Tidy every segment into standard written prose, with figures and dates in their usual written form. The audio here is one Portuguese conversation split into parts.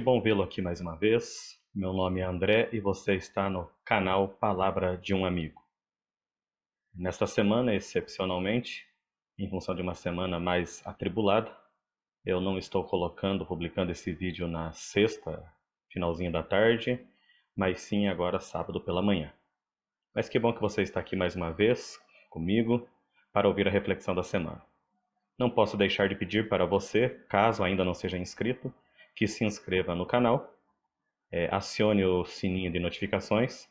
bom vê-lo aqui mais uma vez. Meu nome é André e você está no canal Palavra de um Amigo. Nesta semana, excepcionalmente, em função de uma semana mais atribulada, eu não estou publicando esse vídeo na sexta, finalzinho da tarde, mas sim agora sábado pela manhã. Mas que bom que você está aqui mais uma vez comigo para ouvir a reflexão da semana. Não posso deixar de pedir para você, caso ainda não seja inscrito, que se inscreva no canal, acione o sininho de notificações,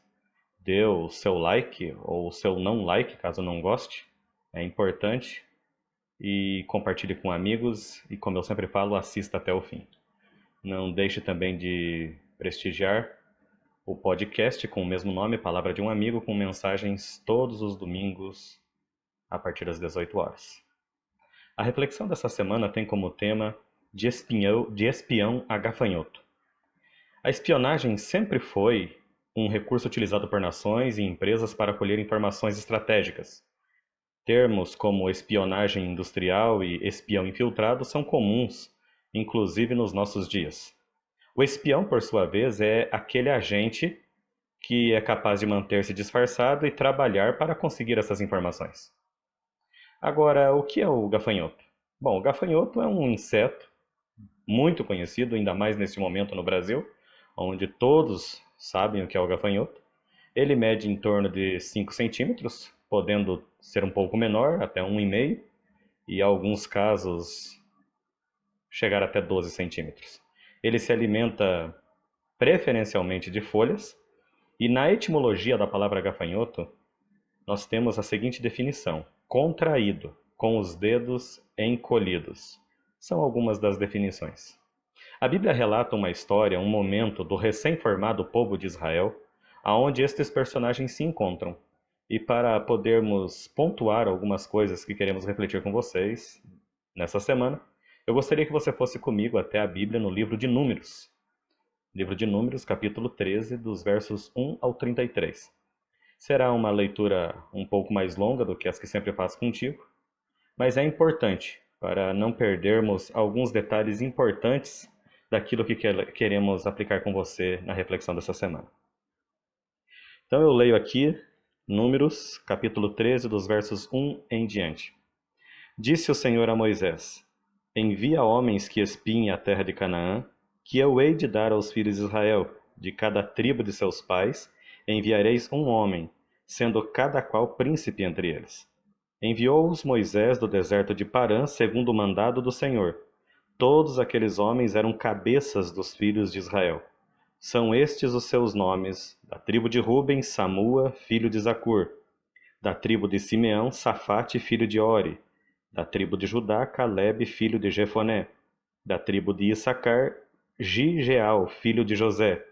dê o seu like ou o seu não like, caso não goste, é importante, e compartilhe com amigos e, como eu sempre falo, assista até o fim. Não deixe também de prestigiar o podcast com o mesmo nome, Palavra de um Amigo, com mensagens todos os domingos a partir das 18 horas. A reflexão dessa semana tem como tema de espião a gafanhoto. A espionagem sempre foi um recurso utilizado por nações e empresas para colher informações estratégicas. Termos como espionagem industrial e espião infiltrado são comuns, inclusive nos nossos dias. O espião, por sua vez, é aquele agente que é capaz de manter-se disfarçado e trabalhar para conseguir essas informações. Agora, o que é o gafanhoto? Bom, o gafanhoto é um inseto muito conhecido, ainda mais neste momento no Brasil, onde todos sabem o que é o gafanhoto. Ele mede em torno de 5 centímetros, podendo ser um pouco menor, até 1,5, e em alguns casos chegar até 12 centímetros. Ele se alimenta preferencialmente de folhas, e na etimologia da palavra gafanhoto, nós temos a seguinte definição: contraído, com os dedos encolhidos. São algumas das definições. A Bíblia relata uma história, um momento do recém-formado povo de Israel, aonde estes personagens se encontram. E para podermos pontuar algumas coisas que queremos refletir com vocês nessa semana, eu gostaria que você fosse comigo até a Bíblia no livro de Números. Livro de Números, capítulo 13, dos versos 1 ao 33. Será uma leitura um pouco mais longa do que as que sempre faço contigo, mas é importante para não perdermos alguns detalhes importantes daquilo que queremos aplicar com você na reflexão dessa semana. Então eu leio aqui Números, capítulo 13, dos versos 1 em diante. Disse o Senhor a Moisés: envia homens que espiem a terra de Canaã, que eu hei de dar aos filhos de Israel. De cada tribo de seus pais enviareis um homem, sendo cada qual príncipe entre eles. Enviou-os Moisés do deserto de Parã, segundo o mandado do Senhor. Todos aqueles homens eram cabeças dos filhos de Israel. São estes os seus nomes: da tribo de Ruben, Samua, filho de Zacur; da tribo de Simeão, Safate, filho de Ori; da tribo de Judá, Calebe, filho de Jefoné; da tribo de Issacar, Gigeal, filho de José;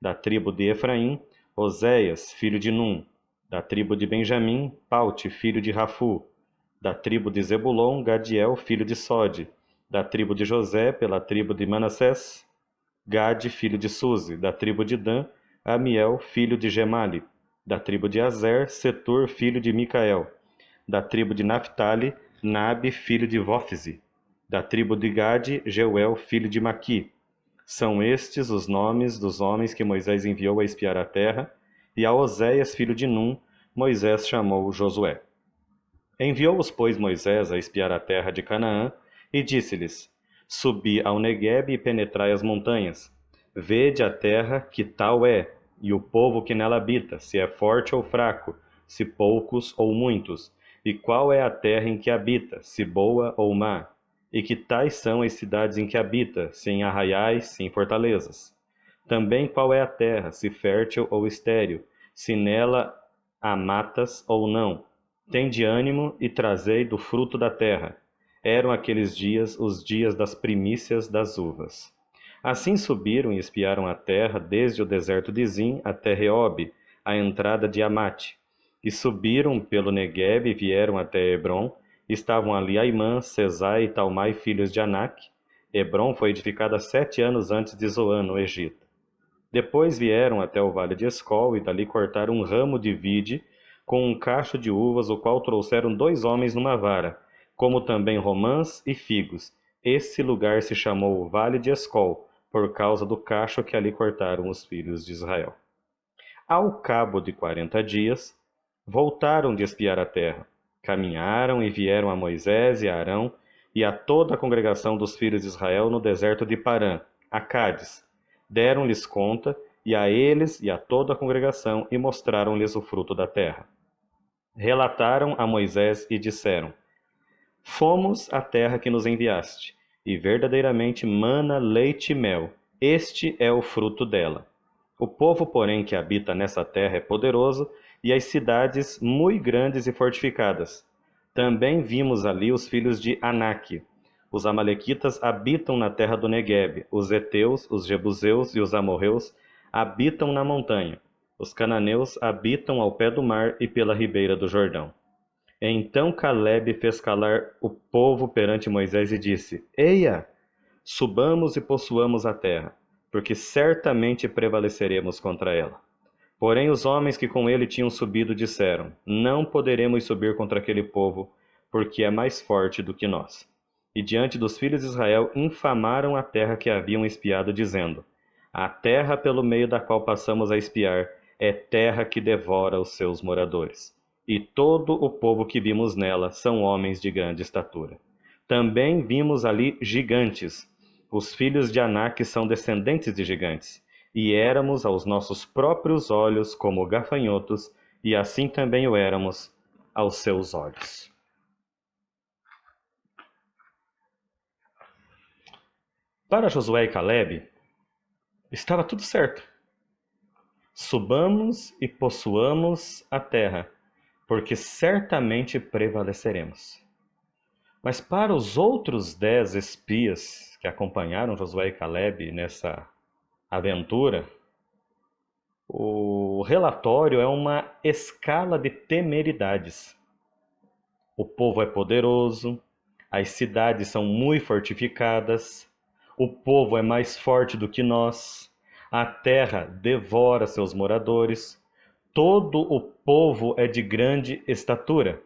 da tribo de Efraim, Oséias, filho de Num; da tribo de Benjamim, Paute, filho de Rafu; da tribo de Zebulon, Gadiel, filho de Sode; da tribo de José, pela tribo de Manassés, Gade, filho de Suzi; da tribo de Dan, Amiel, filho de Gemali; da tribo de Azer, Setur, filho de Micael; da tribo de Naphtali, Nabe, filho de Vófize; da tribo de Gade, Jeuel, filho de Maqui. São estes os nomes dos homens que Moisés enviou a espiar a terra, e a Oséias, filho de Num, Moisés chamou Josué. Enviou-os, pois, Moisés a espiar a terra de Canaã, e disse-lhes: subi ao Neguebe e penetrai as montanhas. Vede a terra, que tal é, e o povo que nela habita, se é forte ou fraco, se poucos ou muitos, e qual é a terra em que habita, se boa ou má, e que tais são as cidades em que habita, se em arraiais, se em fortalezas. Também qual é a terra, se fértil ou estéril, se nela há matas ou não. Tende ânimo e trazei do fruto da terra. Eram aqueles dias os dias das primícias das uvas. Assim subiram e espiaram a terra, desde o deserto de Zim até Reobe, a entrada de Amate. E subiram pelo Neguebe e vieram até Hebrom. Estavam ali Aimã, Sesai e Talmai, filhos de Anak. Hebrom foi edificada 7 anos antes de Zoan, no Egito. Depois vieram até o vale de Escol, e dali cortaram um ramo de vide com um cacho de uvas, o qual trouxeram 2 homens numa vara, como também romãs e figos. Esse lugar se chamou Vale de Escol, por causa do cacho que ali cortaram os filhos de Israel. Ao cabo de 40 dias, voltaram de espiar a terra. Caminharam e vieram a Moisés e a Arão e a toda a congregação dos filhos de Israel no deserto de Parã, a Cádiz. Deram-lhes conta, e a eles e a toda a congregação, e mostraram-lhes o fruto da terra. Relataram a Moisés e disseram: Fomos à terra que nos enviaste, e verdadeiramente mana leite e mel. Este é o fruto dela. O povo, porém, que habita nessa terra é poderoso, e as cidades muito grandes e fortificadas. Também vimos ali os filhos de Anak. Os amalequitas habitam na terra do Neguebe. Os heteus, os jebuseus e os amorreus habitam na montanha. Os cananeus habitam ao pé do mar e pela ribeira do Jordão. Então Calebe fez calar o povo perante Moisés e disse: Eia, subamos e possuamos a terra, porque certamente prevaleceremos contra ela. Porém os homens que com ele tinham subido disseram: Não poderemos subir contra aquele povo, porque é mais forte do que nós. E diante dos filhos de Israel infamaram a terra que haviam espiado, dizendo: A terra pelo meio da qual passamos a espiar é terra que devora os seus moradores. E todo o povo que vimos nela são homens de grande estatura. Também vimos ali gigantes. Os filhos de Anak são descendentes de gigantes. E éramos aos nossos próprios olhos como gafanhotos, e assim também o éramos aos seus olhos. Para Josué e Calebe, estava tudo certo. Subamos e possuamos a terra, porque certamente prevaleceremos. Mas para os outros 10 espias que acompanharam Josué e Calebe nessa aventura, o relatório é uma escala de temeridades. O povo é poderoso, as cidades são muito fortificadas, o povo é mais forte do que nós, a terra devora seus moradores, todo o povo é de grande estatura.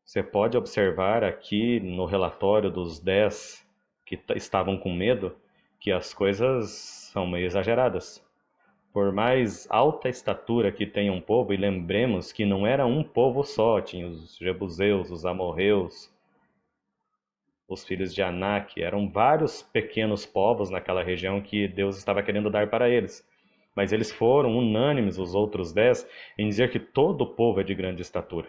Você pode observar aqui no relatório dos 10 que estavam com medo que as coisas são meio exageradas. Por mais alta estatura que tenha um povo, e lembremos que não era um povo só, tinha os jebuseus, os amorreus, os filhos de Anak, eram vários pequenos povos naquela região que Deus estava querendo dar para eles. Mas eles foram unânimes, os outros 10, em dizer que todo o povo é de grande estatura.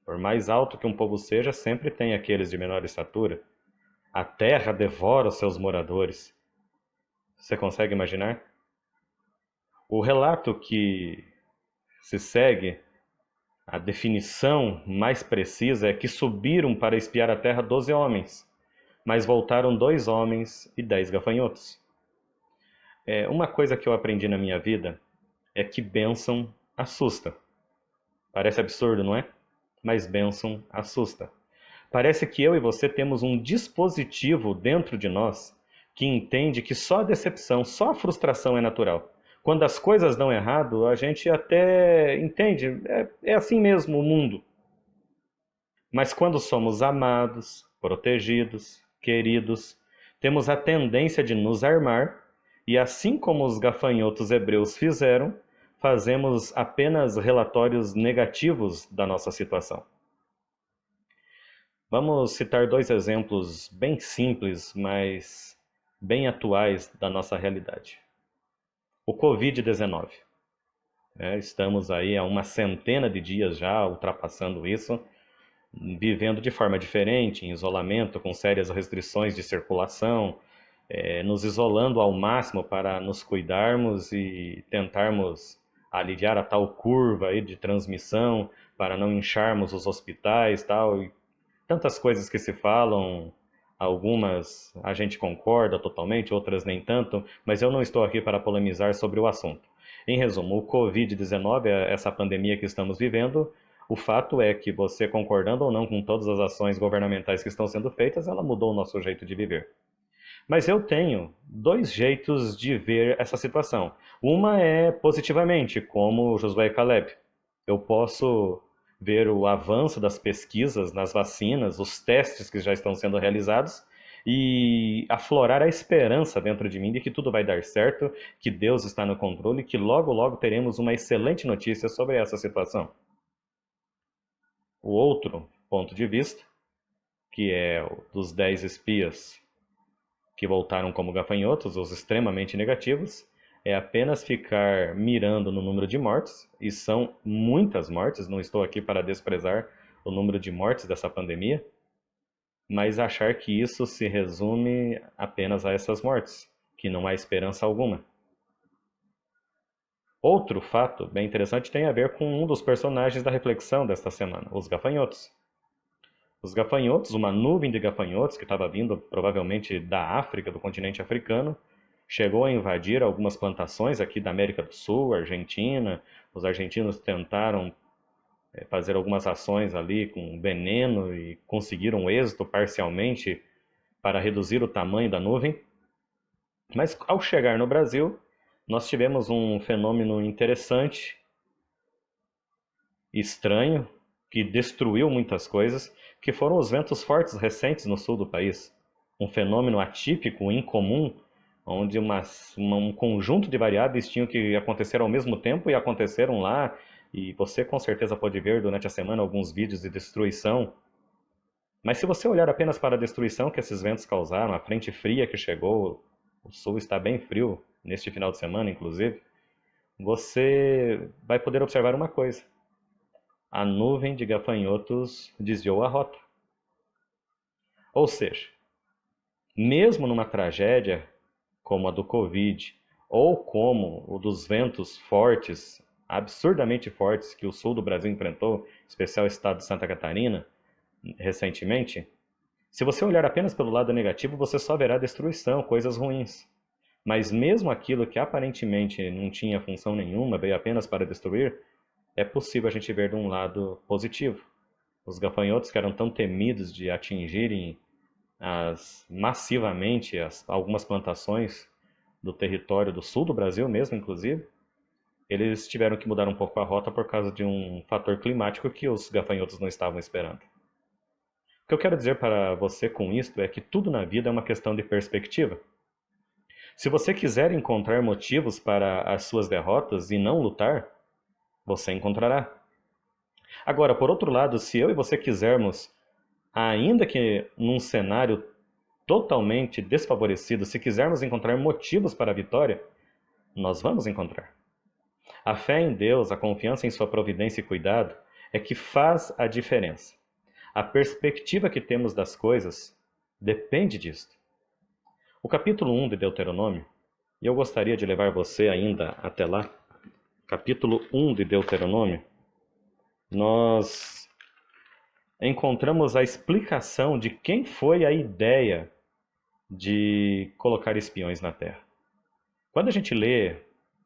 Por mais alto que um povo seja, sempre tem aqueles de menor estatura. A terra devora os seus moradores. Você consegue imaginar? O relato que se segue, a definição mais precisa é que subiram para espiar a terra 12 homens, mas voltaram 2 homens e 10 gafanhotos. Uma coisa que eu aprendi na minha vida é que bênção assusta. Parece absurdo, não é? Mas bênção assusta. Parece que eu e você temos um dispositivo dentro de nós que entende que só a decepção, só a frustração é natural. Quando as coisas dão errado, a gente até entende, é assim mesmo o mundo. Mas quando somos amados, protegidos, queridos, temos a tendência de nos armar e, assim como os gafanhotos hebreus fizeram, fazemos apenas relatórios negativos da nossa situação. Vamos citar 2 exemplos bem simples, mas bem atuais da nossa realidade. O Covid-19. Estamos aí há uma centena de dias já ultrapassando isso, vivendo de forma diferente, em isolamento, com sérias restrições de circulação, nos isolando ao máximo para nos cuidarmos e tentarmos aliviar a tal curva aí de transmissão, para não incharmos os hospitais, tal, e tantas coisas que se falam, algumas a gente concorda totalmente, outras nem tanto, mas eu não estou aqui para polemizar sobre o assunto. Em resumo, o Covid-19, essa pandemia que estamos vivendo, o fato é que você concordando ou não com todas as ações governamentais que estão sendo feitas, ela mudou o nosso jeito de viver. Mas eu tenho 2 jeitos de ver essa situação. Uma é positivamente, como Josué e Caleb. Eu posso ver o avanço das pesquisas nas vacinas, os testes que já estão sendo realizados, e aflorar a esperança dentro de mim de que tudo vai dar certo, que Deus está no controle e que logo, logo teremos uma excelente notícia sobre essa situação. O outro ponto de vista, que é o dos 10 espias que voltaram como gafanhotos, os extremamente negativos, é apenas ficar mirando no número de mortes, e são muitas mortes, não estou aqui para desprezar o número de mortes dessa pandemia, mas achar que isso se resume apenas a essas mortes, que não há esperança alguma. Outro fato bem interessante tem a ver com um dos personagens da reflexão desta semana, os gafanhotos. Os gafanhotos, uma nuvem de gafanhotos que estava vindo provavelmente da África, do continente africano, chegou a invadir algumas plantações aqui da América do Sul, Argentina. Os argentinos tentaram fazer algumas ações ali com veneno e conseguiram êxito parcialmente para reduzir o tamanho da nuvem. Mas ao chegar no Brasil, nós tivemos um fenômeno interessante, estranho, que destruiu muitas coisas, que foram os ventos fortes recentes no sul do país. Um fenômeno atípico, incomum, onde um conjunto de variáveis tinham que acontecer ao mesmo tempo e aconteceram lá, e você com certeza pode ver durante a semana alguns vídeos de destruição. Mas se você olhar apenas para a destruição que esses ventos causaram, a frente fria que chegou, o sul está bem frio neste final de semana, inclusive, você vai poder observar uma coisa: a nuvem de gafanhotos desviou a rota. Ou seja, mesmo numa tragédia como a do Covid, ou como o dos ventos fortes, absurdamente fortes, que o sul do Brasil enfrentou, em especial o estado de Santa Catarina, recentemente, se você olhar apenas pelo lado negativo, você só verá destruição, coisas ruins. Mas mesmo aquilo que aparentemente não tinha função nenhuma, veio apenas para destruir, é possível a gente ver de um lado positivo. Os gafanhotos que eram tão temidos de atingirem massivamente algumas plantações do território do sul do Brasil mesmo, inclusive, eles tiveram que mudar um pouco a rota por causa de um fator climático que os gafanhotos não estavam esperando. O que eu quero dizer para você com isto é que tudo na vida é uma questão de perspectiva. Se você quiser encontrar motivos para as suas derrotas e não lutar, você encontrará. Agora, por outro lado, se eu e você quisermos, ainda que num cenário totalmente desfavorecido, se quisermos encontrar motivos para a vitória, nós vamos encontrar. A fé em Deus, a confiança em sua providência e cuidado é que faz a diferença. A perspectiva que temos das coisas depende disto. O capítulo 1 de Deuteronômio, e eu gostaria de levar você ainda até lá, capítulo 1 de Deuteronômio, nós encontramos a explicação de quem foi a ideia de colocar espiões na terra. Quando a gente lê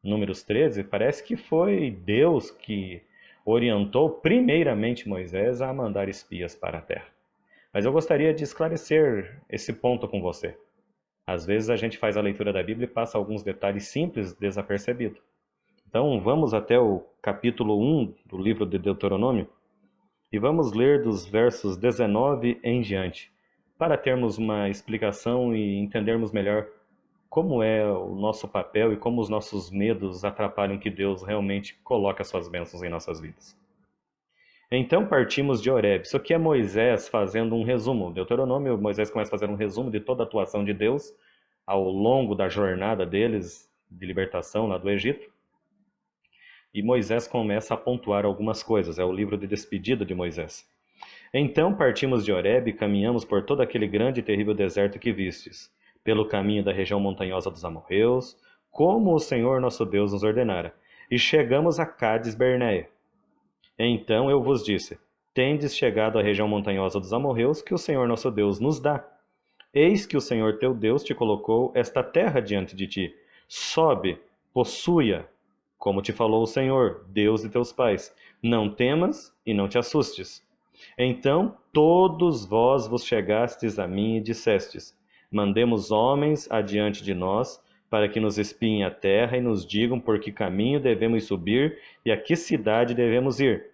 Números 13, parece que foi Deus que orientou primeiramente Moisés a mandar espias para a terra. Mas eu gostaria de esclarecer esse ponto com você. Às vezes a gente faz a leitura da Bíblia e passa alguns detalhes simples desapercebidos. Então vamos até o capítulo 1 do livro de Deuteronômio e vamos ler dos versos 19 em diante, para termos uma explicação e entendermos melhor como é o nosso papel e como os nossos medos atrapalham que Deus realmente coloque as suas bênçãos em nossas vidas. Então partimos de Horebe. Isso aqui é Moisés fazendo um resumo. Deuteronômio, Moisés começa a fazer um resumo de toda a atuação de Deus ao longo da jornada deles de libertação lá do Egito. E Moisés começa a pontuar algumas coisas. É o livro de despedida de Moisés. Então partimos de Horebe e caminhamos por todo aquele grande e terrível deserto que vistes, pelo caminho da região montanhosa dos amorreus, como o Senhor nosso Deus nos ordenara. E chegamos a Cádiz Berneia. Então eu vos disse: tendes chegado à região montanhosa dos amorreus, que o Senhor nosso Deus nos dá. Eis que o Senhor teu Deus te colocou esta terra diante de ti. Sobe, possui-a, como te falou o Senhor, Deus de teus pais. Não temas e não te assustes. Então todos vós vos chegastes a mim e dissestes: mandemos homens adiante de nós, para que nos espiem a terra e nos digam por que caminho devemos subir e a que cidade devemos ir.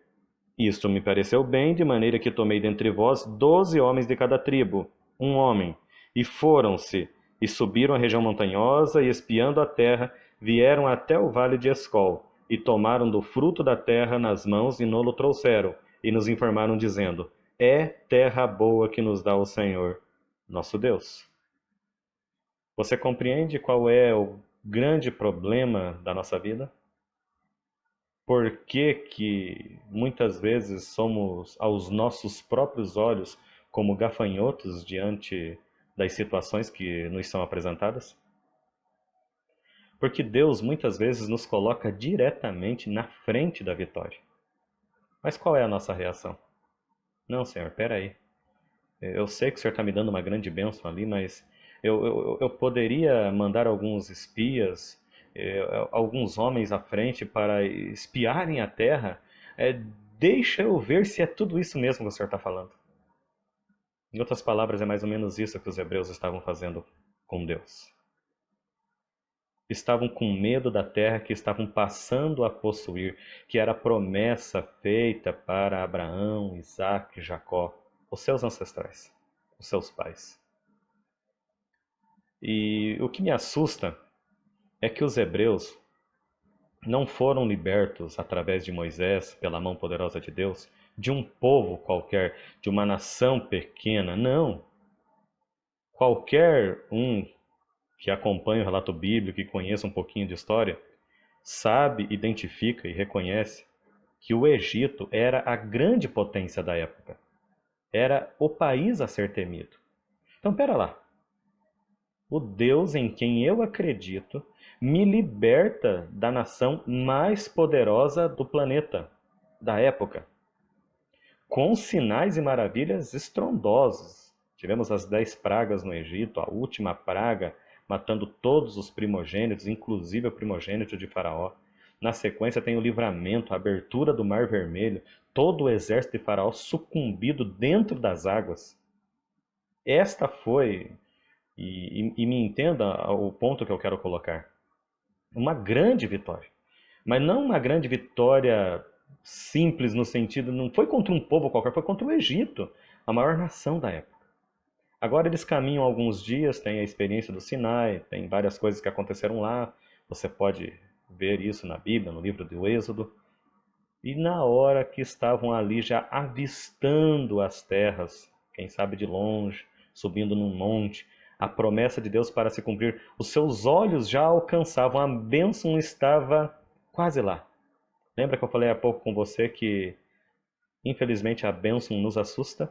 Isto me pareceu bem, de maneira que tomei dentre vós 12 homens de cada tribo, um homem, E foram-se, e subiram a região montanhosa, e espiando a terra, vieram até o vale de Escol, e tomaram do fruto da terra nas mãos, e nolo trouxeram, e nos informaram, dizendo: É terra boa que nos dá o Senhor, nosso Deus. Você compreende qual é o grande problema da nossa vida? Por que que muitas vezes somos, aos nossos próprios olhos, como gafanhotos diante das situações que nos são apresentadas? Porque Deus muitas vezes nos coloca diretamente na frente da vitória. Mas qual é a nossa reação? Não, Senhor, espera aí. Eu sei que o Senhor está me dando uma grande bênção ali, mas eu poderia mandar alguns espias, alguns homens à frente para espiarem a terra. É, deixa eu ver se é tudo isso mesmo que o Senhor está falando. Em outras palavras, é mais ou menos isso que os hebreus estavam fazendo com Deus. Estavam com medo da terra que estavam passando a possuir, que era a promessa feita para Abraão, Isaque, Jacó, os seus ancestrais, os seus pais. E o que me assusta é que os hebreus não foram libertos através de Moisés, pela mão poderosa de Deus, de um povo qualquer, de uma nação pequena. Não. Qualquer um que acompanhe o relato bíblico e conheça um pouquinho de história, sabe, identifica e reconhece que o Egito era a grande potência da época. Era o país a ser temido. Então, pera lá. O Deus em quem eu acredito me liberta da nação mais poderosa do planeta, da época, com sinais e maravilhas estrondosos. Tivemos as 10 pragas no Egito, a última praga matando todos os primogênitos, inclusive o primogênito de Faraó. Na sequência tem o livramento, a abertura do Mar Vermelho, todo o exército de Faraó sucumbido dentro das águas. Esta foi, e me entenda o ponto que eu quero colocar, uma grande vitória. Mas não uma grande vitória simples no sentido, não foi contra um povo qualquer, foi contra o Egito, a maior nação da época. Agora eles caminham alguns dias, tem a experiência do Sinai, tem várias coisas que aconteceram lá, você pode ver isso na Bíblia, no livro do Êxodo. E na hora que estavam ali já avistando as terras, quem sabe de longe, subindo num monte, a promessa de Deus para se cumprir, os seus olhos já alcançavam, a bênção estava quase lá. Lembra que eu falei há pouco com você que, infelizmente, a bênção nos assusta?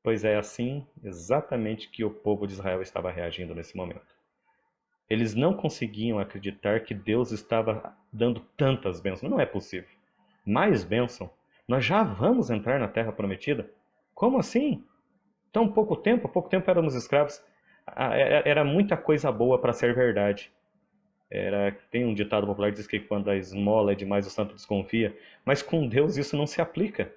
Pois é assim exatamente que o povo de Israel estava reagindo nesse momento. Eles não conseguiam acreditar que Deus estava dando tantas bênçãos. Não é possível. Mais bênção? Nós já vamos entrar na terra prometida? Como assim? Tão pouco tempo éramos escravos. Era muita coisa boa para ser verdade. Tem um ditado popular que diz que quando a esmola é demais o santo desconfia, mas com Deus isso não se aplica.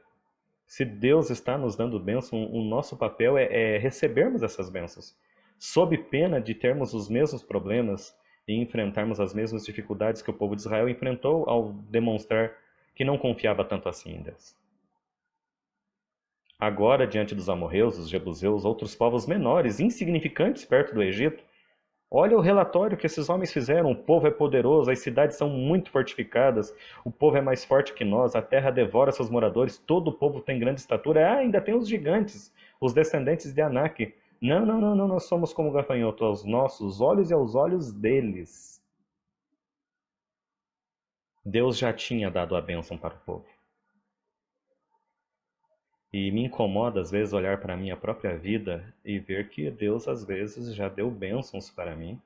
Se Deus está nos dando bênção, o nosso papel é recebermos essas bênçãos, sob pena de termos os mesmos problemas e enfrentarmos as mesmas dificuldades que o povo de Israel enfrentou ao demonstrar que não confiava tanto assim em Deus. Agora, diante dos amorreus, dos jebuseus, outros povos menores, insignificantes perto do Egito, olha o relatório que esses homens fizeram. O povo é poderoso, as cidades são muito fortificadas, o povo é mais forte que nós, a terra devora seus moradores, todo o povo tem grande estatura. Ah, ainda tem os gigantes, os descendentes de Anak. Não, não, não, não, nós somos como gafanhoto aos nossos olhos e aos olhos deles. Deus já tinha dado a bênção para o povo. E me incomoda às vezes olhar para a minha própria vida e ver que Deus às vezes já deu bênçãos para mim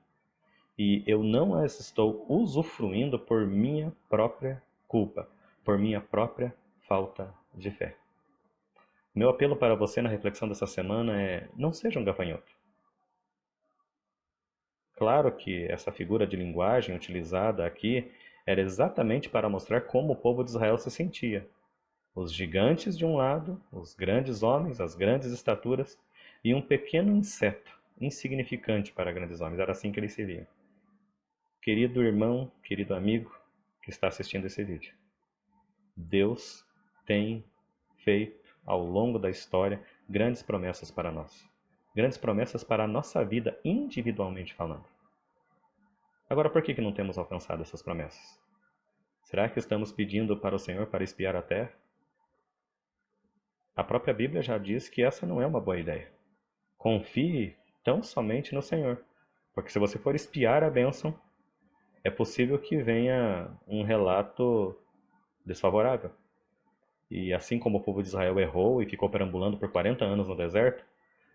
e eu não as estou usufruindo por minha própria culpa, por minha própria falta de fé. Meu apelo para você na reflexão dessa semana é: não seja um gafanhoto. Claro que essa figura de linguagem utilizada aqui era exatamente para mostrar como o povo de Israel se sentia. Os gigantes de um lado, os grandes homens, as grandes estaturas, e um pequeno inseto, insignificante para grandes homens. Era assim que eles se viam. Querido irmão, querido amigo que está assistindo esse vídeo, Deus tem feito ao longo da história grandes promessas para nós. grandes promessas para a nossa vida individualmente falando. Agora, por que não temos alcançado essas promessas? Será que estamos pedindo para o Senhor para espiar a terra? A própria Bíblia já diz que essa não é uma boa ideia. Confie tão somente no Senhor, porque se você for espiar a bênção, é possível que venha um relato desfavorável. E assim como o povo de Israel errou e ficou perambulando por 40 anos no deserto,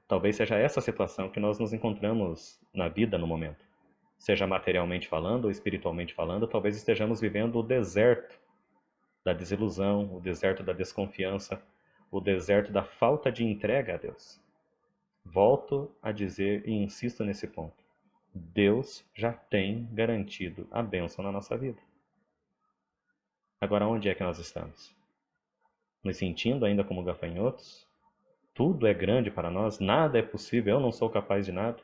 talvez seja essa a situação que nós nos encontramos na vida no momento. Seja materialmente falando ou espiritualmente falando, talvez estejamos vivendo o deserto da desilusão, o deserto da desconfiança, o deserto da falta de entrega a Deus. Volto a dizer e insisto nesse ponto. Deus já tem garantido a bênção na nossa vida. Agora, onde é que nós estamos? Nos sentindo ainda como gafanhotos? Tudo é grande para nós, nada é possível, eu não sou capaz de nada.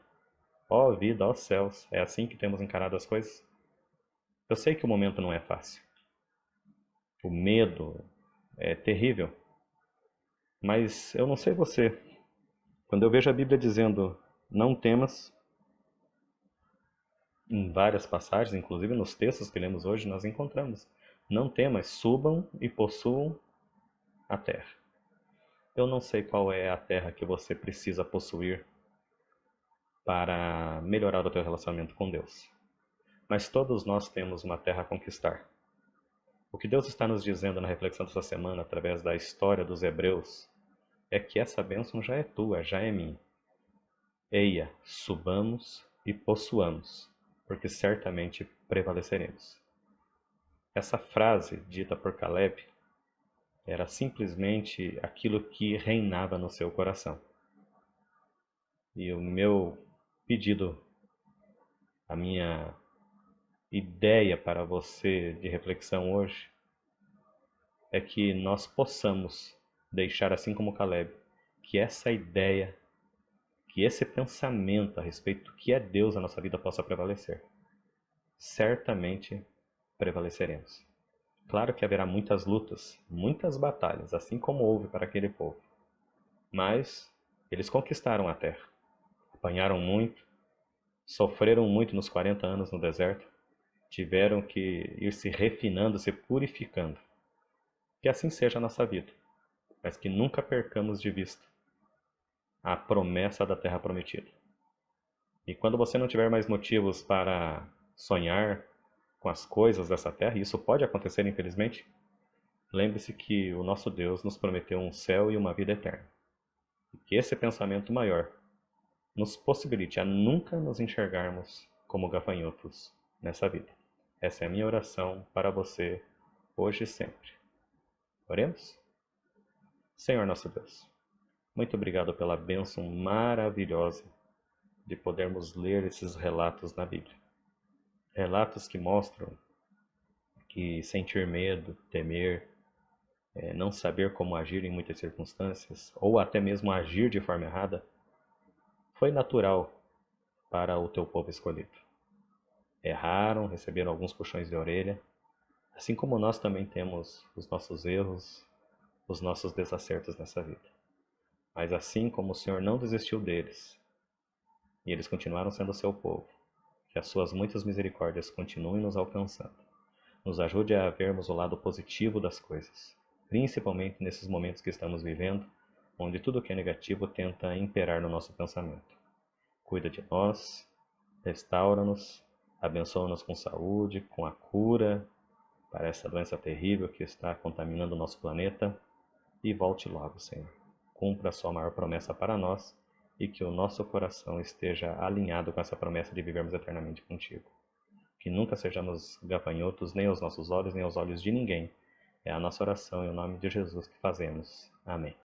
Ó vida, ó céus, é assim que temos encarado as coisas? Eu sei que o momento não é fácil. O medo é terrível. Mas eu não sei você. Quando eu vejo a Bíblia dizendo não temas, em várias passagens, inclusive nos textos que lemos hoje, nós encontramos. Não temas, subam e possuam a terra. Eu não sei qual é a terra que você precisa possuir para melhorar o teu relacionamento com Deus. Mas todos nós temos uma terra a conquistar. O que Deus está nos dizendo na reflexão dessa semana, através da história dos hebreus, é que essa bênção já é tua, já é minha. Eia, subamos e possuamos, porque certamente prevaleceremos. Essa frase dita por Caleb era simplesmente aquilo que reinava no seu coração. E o meu pedido, a minha ideia para você de reflexão hoje, é que nós possamos deixar, assim como Caleb, que essa ideia, que esse pensamento a respeito do que é Deus na nossa vida possa prevalecer. Certamente prevaleceremos. Claro que haverá muitas lutas, muitas batalhas, assim como houve para aquele povo. Mas eles conquistaram a terra. Apanharam muito, sofreram muito nos 40 anos no deserto, tiveram que ir se refinando, se purificando. Que assim seja a nossa vida, mas que nunca percamos de vista a promessa da terra prometida. E quando você não tiver mais motivos para sonhar com as coisas dessa terra, e isso pode acontecer infelizmente, lembre-se que o nosso Deus nos prometeu um céu e uma vida eterna. E que esse pensamento maior nos possibilite a nunca nos enxergarmos como gafanhotos nessa vida. Essa é a minha oração para você hoje e sempre. Oremos? Senhor nosso Deus, muito obrigado pela bênção maravilhosa de podermos ler esses relatos na Bíblia. Relatos que mostram que sentir medo, temer, não saber como agir em muitas circunstâncias, ou até mesmo agir de forma errada, foi natural para o teu povo escolhido. Erraram, receberam alguns puxões de orelha, assim como nós também temos os nossos erros, os nossos desacertos nessa vida. Mas assim como o Senhor não desistiu deles, e eles continuaram sendo seu povo, que as suas muitas misericórdias continuem nos alcançando. Nos ajude a vermos o lado positivo das coisas, principalmente nesses momentos que estamos vivendo, onde tudo que é negativo tenta imperar no nosso pensamento. Cuida de nós, restaura-nos, abençoa-nos com saúde, com a cura para essa doença terrível que está contaminando o nosso planeta, e volte logo, Senhor. Cumpra a sua maior promessa para nós e que o nosso coração esteja alinhado com essa promessa de vivermos eternamente contigo. Que nunca sejamos gafanhotos nem aos nossos olhos, nem aos olhos de ninguém. É a nossa oração em nome de Jesus que fazemos. Amém.